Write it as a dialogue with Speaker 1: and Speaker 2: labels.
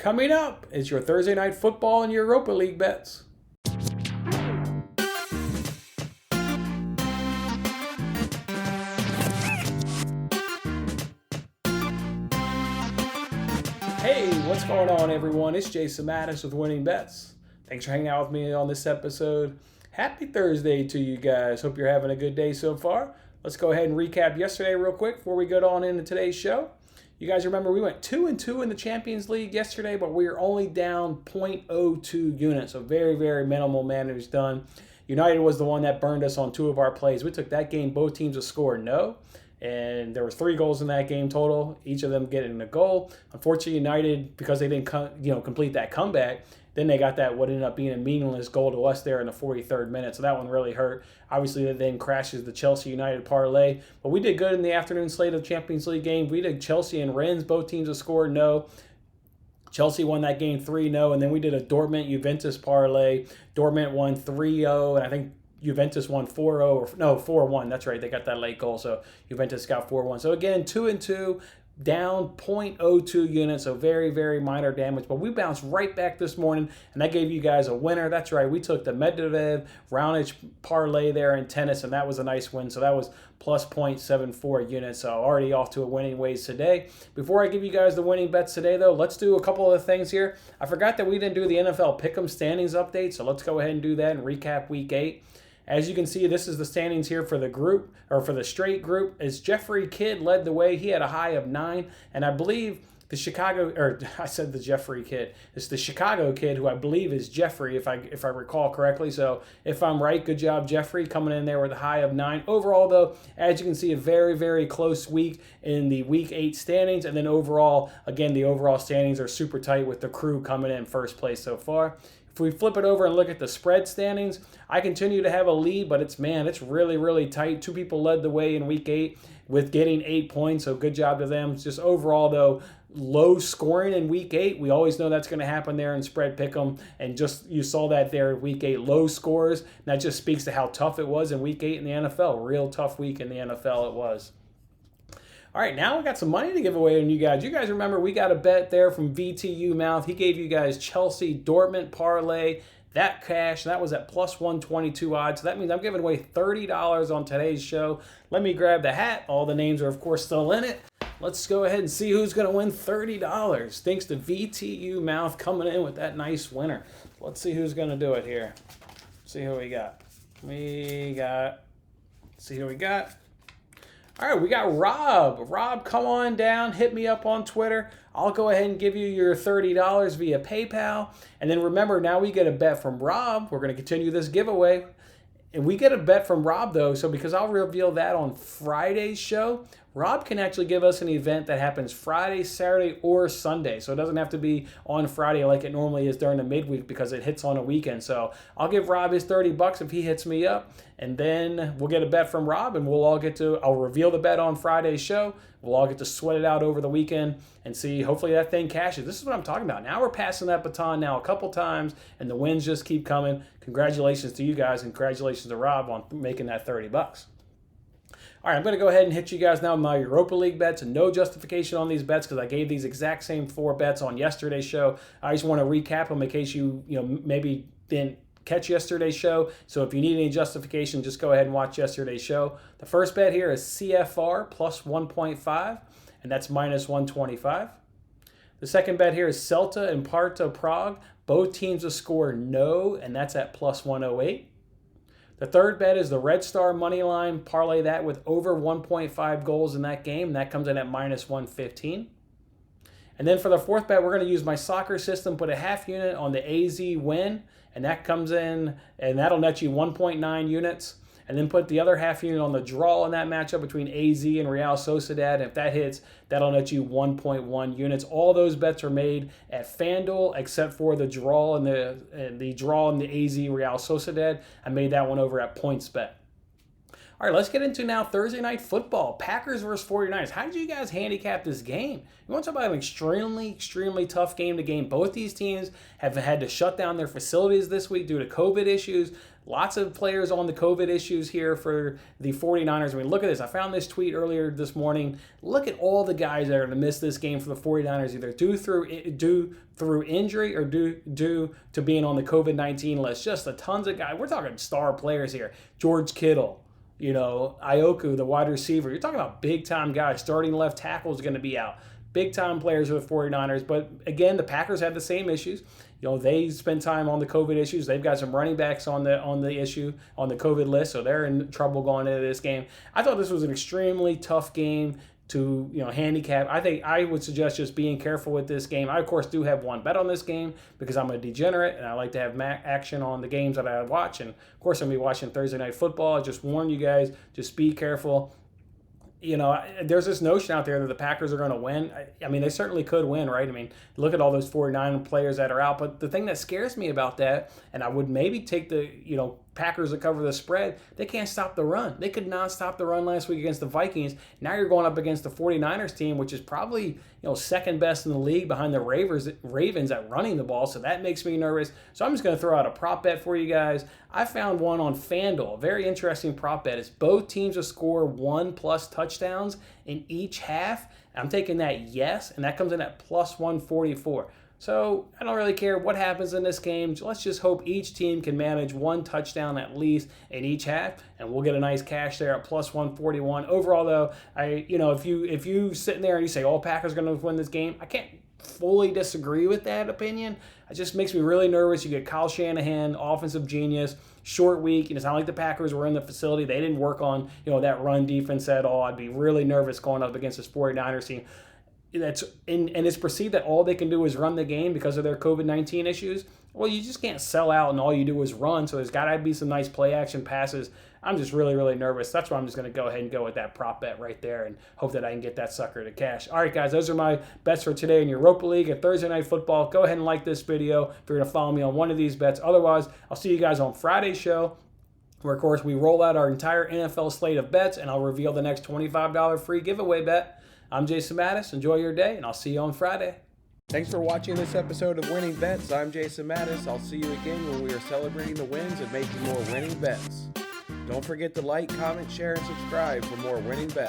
Speaker 1: Coming up is your Thursday night football and Europa League bets. Hey, what's going on, everyone? It's Jason Mattis with Winning Bets. Thanks for hanging out with me on this episode. Happy Thursday to you guys. Hope you're having a good day so far. Let's go ahead and recap yesterday real quick before we get on into today's show. You guys remember we went 2-2 in the Champions League yesterday, but we were only down 0.02 units, so very, very minimal managed done. United was the one that burned us on two of our plays. We took that game, both teams to score no, and there was 3 goals in that game total, each of them getting a goal. Unfortunately, United, because they didn't complete that comeback, then they got that what ended up being a meaningless goal to us there in the 43rd minute. So that one really hurt. Obviously, that then crashes the Chelsea United parlay. But we did good in the afternoon slate of the Champions League game. We did Chelsea and Rennes. Both teams have scored no. Chelsea won that game 3-0. And then we did a Dortmund-Juventus parlay. Dortmund won 3-0. And I think Juventus won 4-1. That's right. They got that late goal. So Juventus got 4-1. So again, 2-2. Down 0.02 units, so very, very minor damage. But we bounced right back this morning, and that gave you guys a winner. That's right. We took the Medvedev Raonic parlay there in tennis, and that was a nice win. So that was plus 0.74 units. So already off to a winning ways today. Before I give you guys the winning bets today, though, let's do a couple of things here. I forgot that we didn't do the NFL Pickem standings update, so let's go ahead and do that and recap Week 8. As you can see, this is the standings here for the group, or for the straight group. As Jeffrey Kidd led the way, he had a high of 9, and I believe the Jeffrey Kidd. It's the Chicago Kid, who I believe is Jeffrey, if I recall correctly. So if I'm right, good job, Jeffrey, coming in there with a high of 9. Overall, though, as you can see, a very, very close week in the Week 8 standings, and then overall, again, the overall standings are super tight with the Crew coming in first place so far. If we flip it over and look at the spread standings, I continue to have a lead, but it's really, really tight. 2 people led the way in Week 8 with getting 8 points, so good job to them. Just overall, though, low scoring in Week 8. We always know that's going to happen there in Spread Pick'em, and just you saw that there in Week 8, low scores. And that just speaks to how tough it was in Week 8 in the NFL. Real tough week in the NFL it was. All right, now we got some money to give away to you guys. You guys remember we got a bet there from VTU Mouth. He gave you guys Chelsea Dortmund parlay. That cash, that was at plus 122 odds. So that means I'm giving away $30 on today's show. Let me grab the hat. All the names are, of course, still in it. Let's go ahead and see who's going to win $30. Thanks to VTU Mouth coming in with that nice winner. Let's see who's going to do it here. See who we got. See who we got. All right, we got Rob. Rob, come on down. Hit me up on Twitter. I'll go ahead and give you your $30 via PayPal. And then remember, now we get a bet from Rob. We're going to continue this giveaway. And we get a bet from Rob, though, so because I'll reveal that on Friday's show, Rob can actually give us an event that happens Friday, Saturday, or Sunday. So it doesn't have to be on Friday like it normally is during the midweek because it hits on a weekend. So I'll give Rob his $30 if he hits me up. And then we'll get a bet from Rob, and I'll reveal the bet on Friday's show. We'll all get to sweat it out over the weekend and see, hopefully that thing cashes. This is what I'm talking about. Now we're passing that baton now a couple times, and the wins just keep coming. Congratulations to you guys, and congratulations to Rob on making that $30. All right, I'm going to go ahead and hit you guys now with my Europa League bets, and no justification on these bets because I gave these exact same 4 bets on yesterday's show. I just want to recap them in case you maybe didn't catch yesterday's show. So if you need any justification, just go ahead and watch yesterday's show. The first bet here is CFR plus 1.5, and that's minus 125. The second bet here is Celta and Sparta Prague. Both teams to score no, and that's at plus 108. The third bet is the Red Star money line. Parlay that with over 1.5 goals in that game. That comes in at minus 115. And then for the fourth bet, we're going to use my soccer system, put a half unit on the AZ win, and that comes in, and that'll net you 1.9 units. And then put the other half unit on the draw in that matchup between AZ and Real Sociedad. And if that hits, that'll net you 1.1 units. All those bets are made at FanDuel except for the draw and the AZ Real Sociedad. I made that one over at PointsBet. All All right, let's get into now Thursday night football. Packers versus 49ers. How did you guys handicap this game? You want to talk about an extremely tough game to game. Both these teams have had to shut down their facilities this week due to COVID issues. Lots of players on the COVID issues here for the 49ers. I mean, look at this. I found this tweet earlier this morning. Look at all the guys that are going to miss this game for the 49ers, either due through injury or due to being on the COVID-19 list. Just a tons of guys. We're talking star players here. George Kittle, Ioku, the wide receiver. You're talking about big-time guys. Starting left tackle is going to be out. Big-time players for the 49ers. But, again, the Packers have the same issues. They spend time on the COVID issues. They've got some running backs on the COVID list, so they're in trouble going into this game. I thought this was an extremely tough game to handicap. I think I would suggest just being careful with this game. I, of course, do have one bet on this game because I'm a degenerate and I like to have action on the games that I watch. And, of course, I'm going to be watching Thursday Night Football. I just warn you guys, just be careful. There's this notion out there that the Packers are going to win. I mean, they certainly could win, right? I mean, look at all those 49 players that are out. But the thing that scares me about that, and I would maybe take the, Packers to cover the spread, they can't stop the run. They could not stop the run last week against the Vikings. Now you're going up against the 49ers team, which is probably, second best in the league behind the Ravens at running the ball. So that makes me nervous. So I'm just going to throw out a prop bet for you guys. I found one on FanDuel. A very interesting prop bet. It's both teams to score 1+ touchdowns in each half. I'm taking that yes, and that comes in at plus 144. So I don't really care what happens in this game. Let's just hope each team can manage one touchdown at least in each half, and we'll get a nice cash there at plus 141. Overall, though, if you sitting there and you say, "Oh, Packers are going to win this game," I can't fully disagree with that opinion. It just makes me really nervous. You get Kyle Shanahan, offensive genius, short week. It's not like the Packers were in the facility. They didn't work on that run defense at all. I'd be really nervous going up against this 49ers team. And it's perceived that all they can do is run the game because of their COVID-19 issues. Well, you just can't sell out and all you do is run, so there's got to be some nice play action passes. I'm just really nervous. That's why I'm just going to go ahead and go with that prop bet right there and hope that I can get that sucker to cash. All right, guys, those are my bets for today in Europa League and Thursday Night Football. Go ahead and like this video if you're going to follow me on one of these bets. Otherwise, I'll see you guys on Friday's show, where, of course, we roll out our entire NFL slate of bets, and I'll reveal the next $25 free giveaway bet. I'm Jason Mattis. Enjoy your day, and I'll see you on Friday.
Speaker 2: Thanks for watching this episode of Winning Bets. I'm Jason Mattis. I'll see you again when we are celebrating the wins and making more winning bets. Don't forget to like, comment, share, and subscribe for more winning bets.